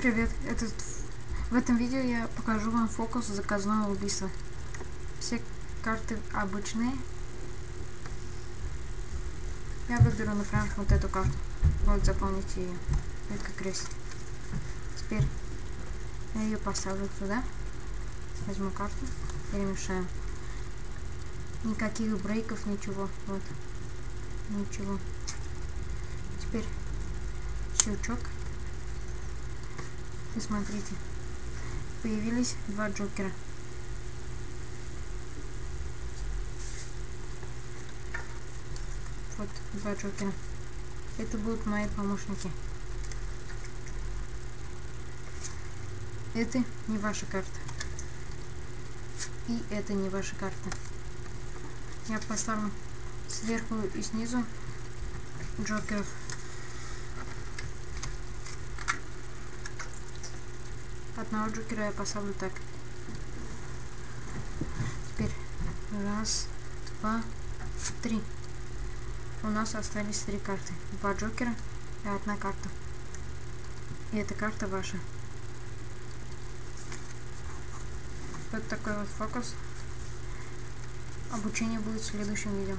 Привет, в этом видео я покажу вам фокус заказного убийства. Все карты обычные. Я выберу, например, вот эту карту. Вот, запомните ее. Это крест. Теперь я ее поставлю туда. Возьму карту, перемешаю. Никаких брейков, ничего. Вот. Ничего. Теперь щелчок. И смотрите, появились два джокера. Вот два джокера. Это будут мои помощники. Это не ваша карта. И это не ваша карта. Я поставлю сверху и снизу джокеров. Одного джокера я поставлю так. Теперь раз, два, три. У нас остались три карты. Два джокера и одна карта. И эта карта ваша. Вот такой вот фокус. Обучение будет в следующем видео.